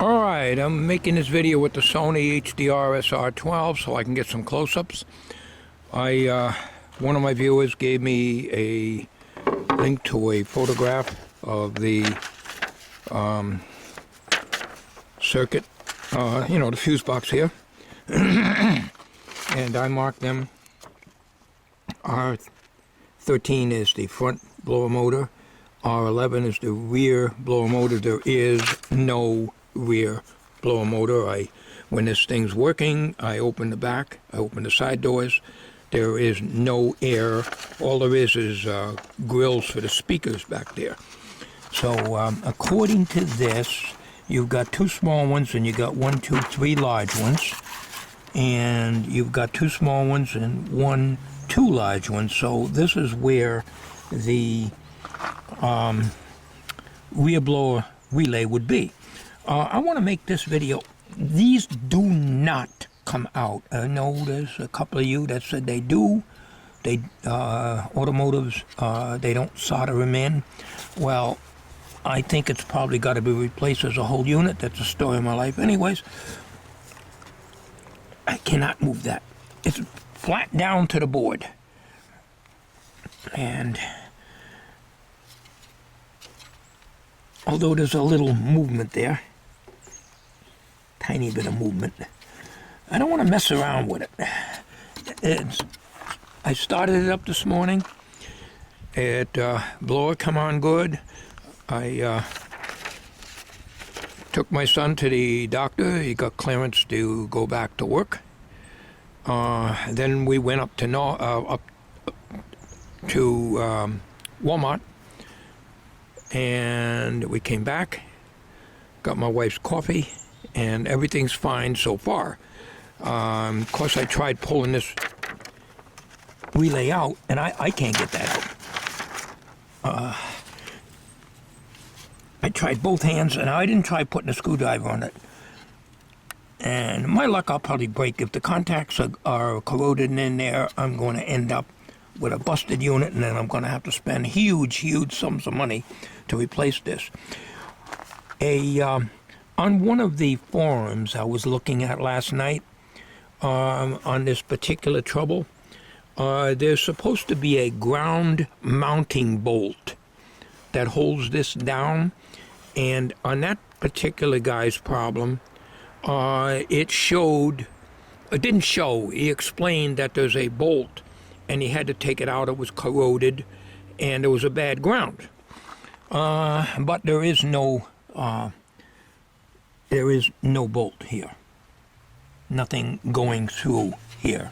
Alright, I'm making this video with the Sony HDR SR12 so I can get some close-ups. One of my viewers gave me a link to a photograph of the circuit, the fuse box here. And I marked them. R13 is the front blower motor. R11 is the rear blower motor. There is no rear blower motor. When this thing's working, I open the back, I open the side doors. There is no air. All there is grills for the speakers back there. So according to this, you've got two small ones and you got 1, 2, 3 large ones. And you've got two small ones and 1, 2 large ones. So this is where the rear blower relay would be. I want to make this video. These do not come out. I know there's a couple of you that said they do. They automotives, they don't solder them in. Well, I think it's probably got to be replaced as a whole unit. That's the story of my life. Anyways, I cannot move that. It's flat down to the board. And although there's a little movement there, tiny bit of movement, I don't want to mess around with it. I started it up this morning. Blower come on good. I took my son to the doctor. He got clearance to go back to work. Then we went up to Walmart, and we came back, got my wife's coffee, and everything's fine so far. Of course, I tried pulling this relay out, and I can't get that out. I tried both hands, and I didn't try putting a screwdriver on it. And my luck, I'll probably break. If the contacts are corroded in there, I'm going to end up with a busted unit, and then I'm going to have to spend huge sums of money to replace this. On one of the forums I was looking at last night on this particular trouble, there's supposed to be a ground mounting bolt that holds this down, and on that particular guy's problem, it didn't show. He explained that there's a bolt and he had to take it out. It was corroded and there was a bad ground. But there is no bolt here. Nothing going through here.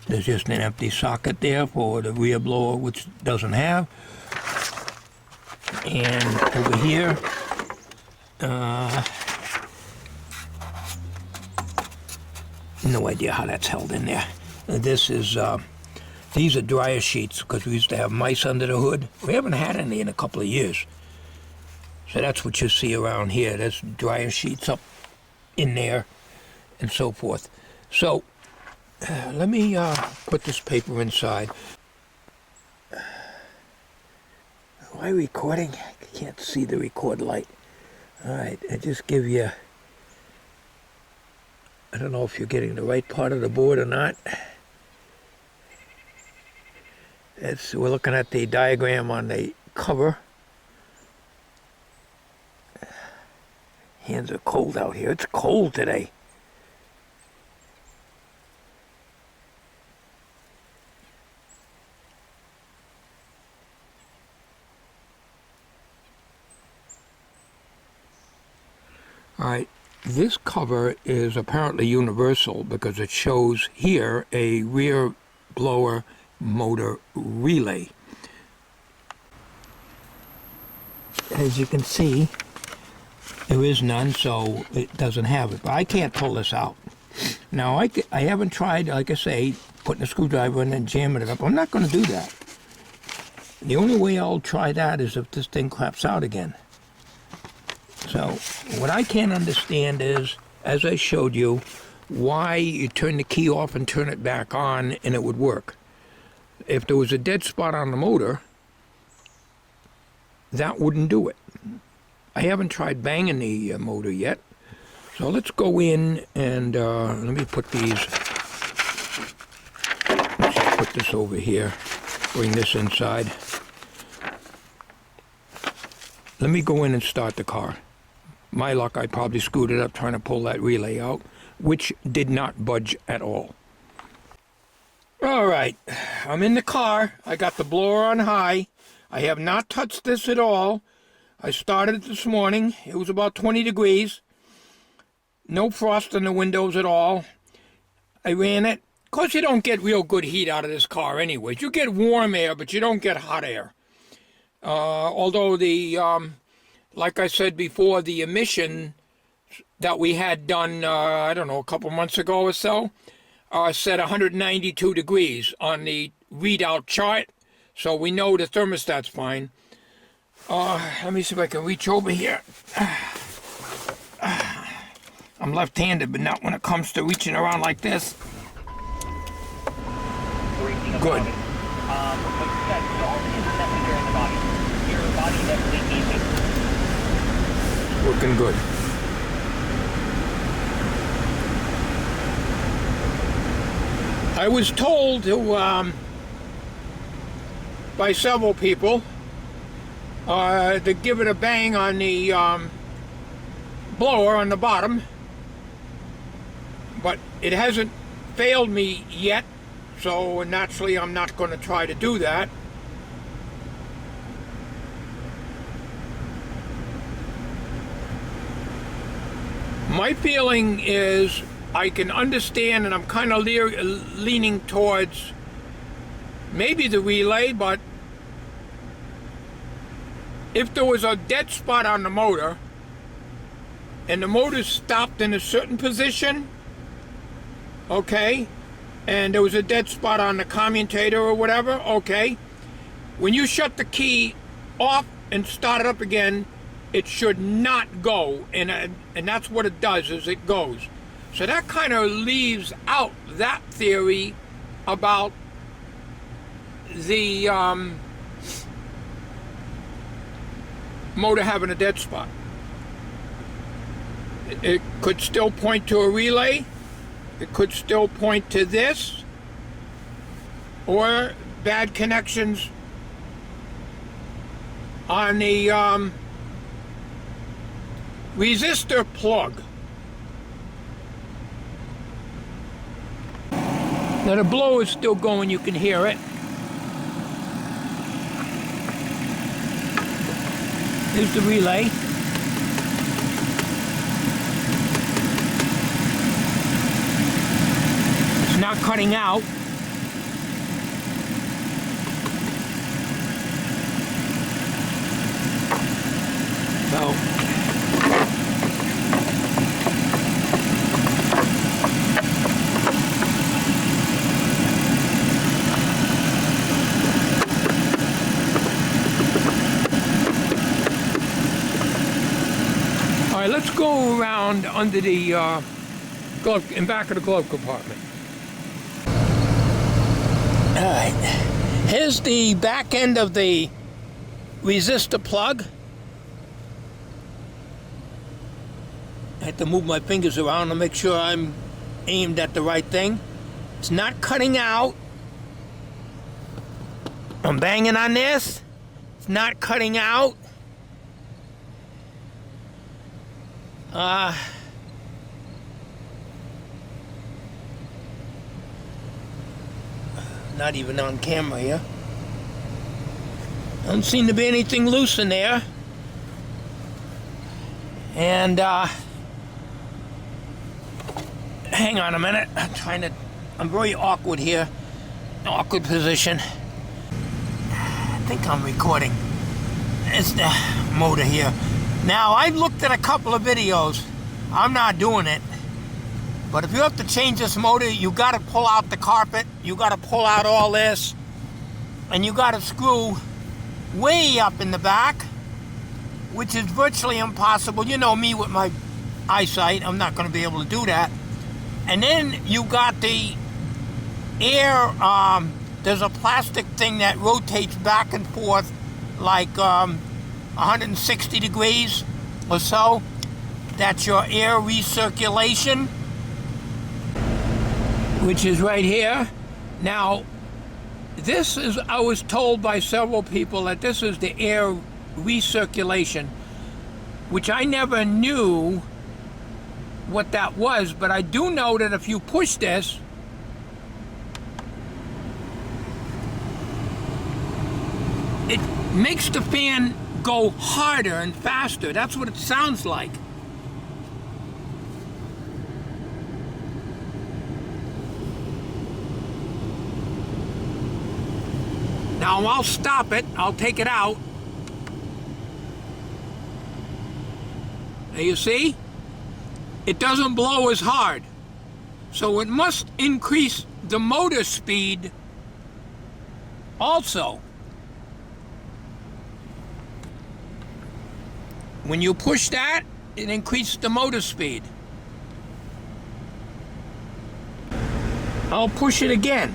There's just an empty socket there for the rear blower, which doesn't have. And over here, no idea how that's held in there. This is, these are dryer sheets because we used to have mice under the hood. We haven't had any in a couple of years. So that's what you see around here. There's dryer sheets up in there and so forth. So let me put this paper inside. Am I recording? I can't see the record light. Alright, I just give you, I don't know if you're getting the right part of the board or not. We're looking at the diagram on the cover. Hands are cold out here. It's cold today. Alright, this cover is apparently universal because it shows here a rear blower motor relay. As you can see, there is none, so it doesn't have it. But I can't pull this out. Now, I haven't tried, like I say, putting a screwdriver in and jamming it up. I'm not going to do that. The only way I'll try that is if this thing claps out again. So, what I can't understand is, as I showed you, why you turn the key off and turn it back on and it would work. If there was a dead spot on the motor, that wouldn't do it. I haven't tried banging the motor yet. So let's go in and let me put these, let's just put this over here, bring this inside. Let me go in and start the car. My luck, I probably screwed it up trying to pull that relay out, which did not budge at all. All right, I'm in the car. I got the blower on high. I have not touched this at all. I started it this morning. It was about 20 degrees. No frost in the windows at all. I ran it. Of course, you don't get real good heat out of this car anyways. You get warm air, but you don't get hot air. Although the, like I said before, the emission that we had done, I don't know, a couple months ago or so, said 192 degrees on the readout chart. So we know the thermostat's fine. Let me see if I can reach over here. I'm left-handed, but not when it comes to reaching around like this. Good. Working good. I was told to, by several people to give it a bang on the blower on the bottom, but it hasn't failed me yet, so naturally I'm not going to try to do that. My feeling is I can understand, and I'm kind of leaning towards maybe the relay, but if there was a dead spot on the motor and the motor stopped in a certain position, okay, and there was a dead spot on the commutator or whatever, okay, when you shut the key off and start it up again, it should not go, and that's what it does, is it goes. So that kind of leaves out that theory about the motor having a dead spot. It could still point to a relay. It could still point to this, or bad connections on the resistor plug. Now the blower is still going, you can hear it. Here's the relay. It's not cutting out. So let's go around under the glove, in back of the glove compartment. All right, here's the back end of the resistor plug. I have to move my fingers around to make sure I'm aimed at the right thing. It's not cutting out. I'm banging on this. It's not cutting out. Not even on camera here. Don't seem to be anything loose in there. And hang on a minute. I'm very awkward here. Awkward position. I think I'm recording. It's the motor here. Now, I've looked at a couple of videos. I'm not doing it. But if you have to change this motor, you got to pull out the carpet. You got to pull out all this. And you got to screw way up in the back, which is virtually impossible. You know me with my eyesight. I'm not going to be able to do that. And then you got the air. There's a plastic thing that rotates back and forth like 160 degrees. or so. That's your air recirculation, which is right here. Now, this is, I was told by several people that this is the air recirculation, which I never knew what that was, but I do know that if you push this, it makes the fan go harder and faster. That's what it sounds like. Now I'll stop it, I'll take it out. Now you see, it doesn't blow as hard. So it must increase the motor speed also. When you push that, it increases the motor speed. I'll push it again.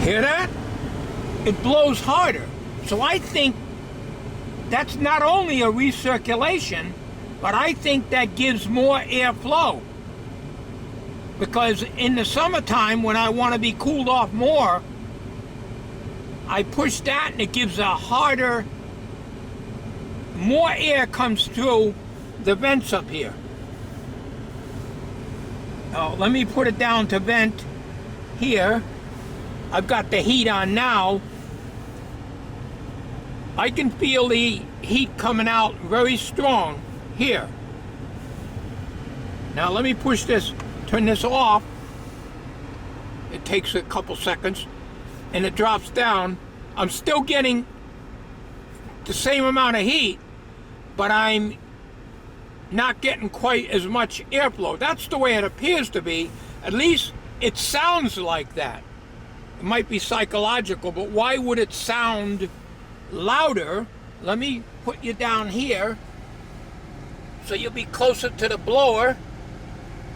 Hear that? It blows harder. So I think that's not only a recirculation, but I think that gives more airflow. Because in the summertime, when I want to be cooled off more, I push that and it gives a harder, more air comes through the vents up here. Now, let me put it down to vent here. I've got the heat on now. I can feel the heat coming out very strong here. Now let me push this, turn this off. It takes a couple seconds and it drops down. I'm still getting the same amount of heat, but I'm not getting quite as much airflow. That's the way it appears to be. At least it sounds like that. It might be psychological, but why would it sound louder? Let me put you down here so you'll be closer to the blower,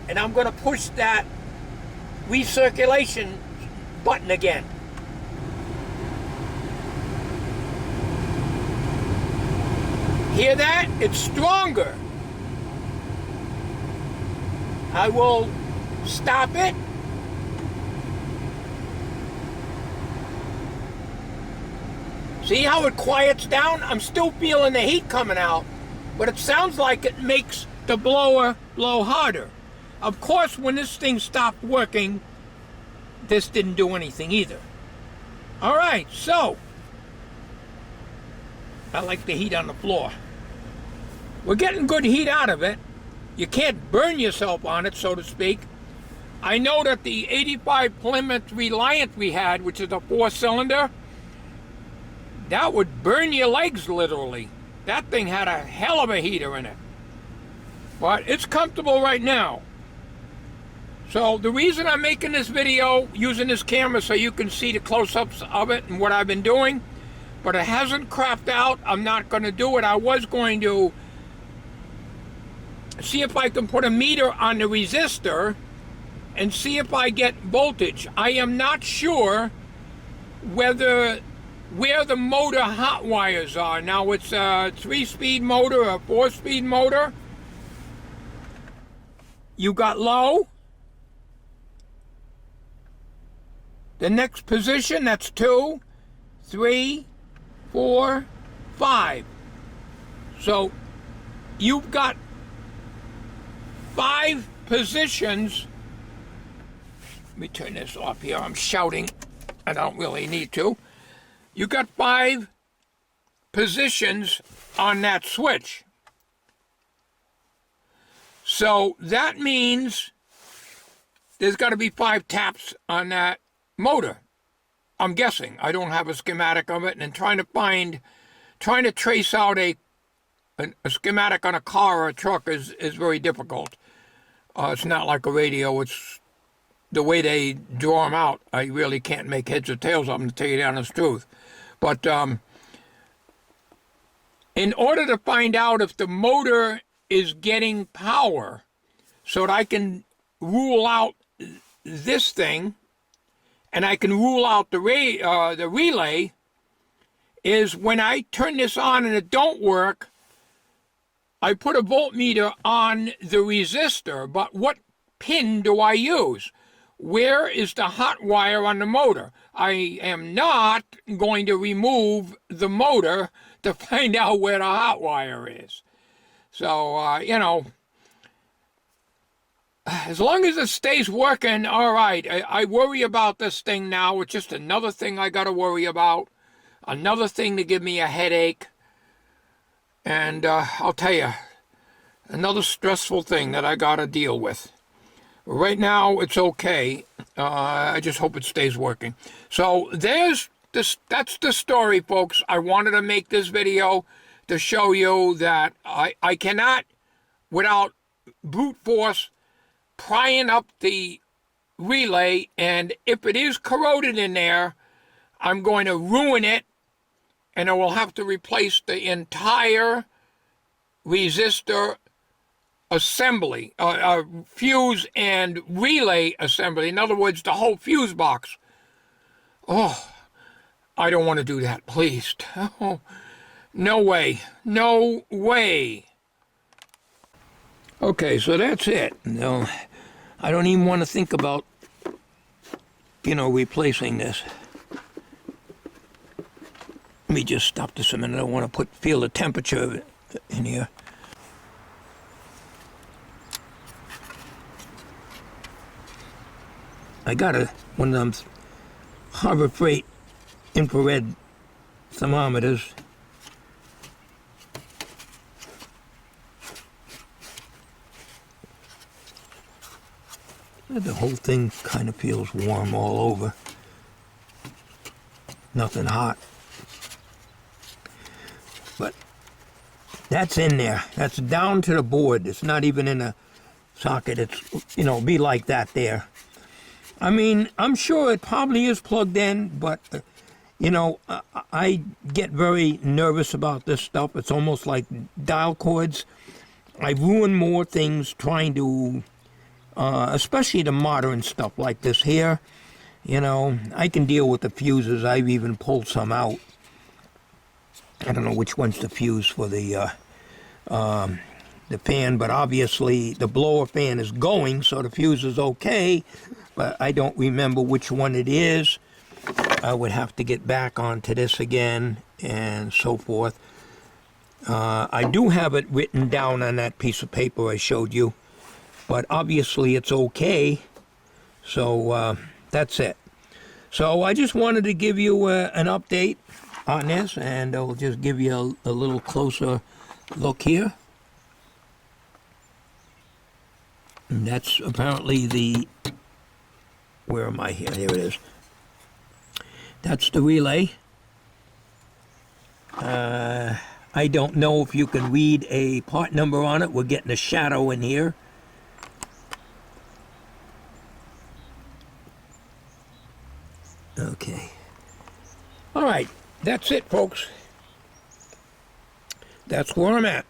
and I'm going to push that recirculation button again. Hear that? It's stronger. I will stop it. See how it quiets down? I'm still feeling the heat coming out, but it sounds like it makes the blower blow harder. Of course, when this thing stopped working, this didn't do anything either. All right, so I like the heat on the floor. We're getting good heat out of it. You can't burn yourself on it, so to speak. I know that the 85 Plymouth Reliant we had, which is a 4-cylinder, that would burn your legs literally. That thing had a hell of a heater in it. But it's comfortable right now. So the reason I'm making this video, using this camera so you can see the close-ups of it and what I've been doing, but it hasn't crapped out. I'm not going to do it. I was going to see if I can put a meter on the resistor and see if I get voltage. I am not sure where the motor hot wires are. Now it's a 3-speed motor, a 4-speed motor. You got low. The next position, that's 2, 3, 4, 5. So you've got 5 positions. Let me turn this off here. I'm shouting. I don't really need to. You got 5 positions on that switch. So that means there's got to be 5 taps on that motor. I'm guessing. I don't have a schematic of it, and trying to trace out a schematic on a car or a truck is very difficult. It's not like a radio. It's the way they draw them out. I really can't make heads or tails of them, to tell you the honest truth. But in order to find out if the motor is getting power, so that I can rule out this thing and I can rule out the relay, is when I turn this on and it don't work, I put a voltmeter on the resistor, but what pin do I use? Where is the hot wire on the motor? I am not going to remove the motor to find out where the hot wire is. So, you know, as long as it stays working, all right. I worry about this thing now. It's just another thing I got to worry about. Another thing to give me a headache. And I'll tell you, another stressful thing that I got to deal with. Right now, it's okay. I just hope it stays working. So there's this. That's the story, folks. I wanted to make this video to show you that I cannot, without brute force, prying up the relay, and if it is corroded in there, I'm going to ruin it, and I will have to replace the entire resistor assembly, fuse and relay assembly. In other words, the whole fuse box. Oh, I don't want to do that, please. Oh, no way. No way. Okay, so that's it. No, I don't even want to think about, you know, replacing this. Let me just stop this a minute. I want to feel the temperature of it in here. I got one of them Harbor Freight infrared thermometers. The whole thing kind of feels warm all over. Nothing hot. But that's in there. That's down to the board. It's not even in a socket. It's, you know, be like that there. I mean, I'm sure it probably is plugged in, but, you know, I get very nervous about this stuff. It's almost like dial cords. I ruin more things trying to, especially the modern stuff like this here. You know, I can deal with the fuses. I've even pulled some out. I don't know which one's the fuse for the fan, but obviously the blower fan is going, so the fuse is okay. But I don't remember which one it is. I would have to get back onto this again and so forth. I do have it written down on that piece of paper I showed you, but obviously it's okay. So that's it. So I just wanted to give you an update on this, and I'll just give you a little closer look here. And that's apparently the... Where am I here? Here it is. That's the relay. I don't know if you can read a part number on it. We're getting a shadow in here. Okay. All right. That's it, folks. That's where I'm at.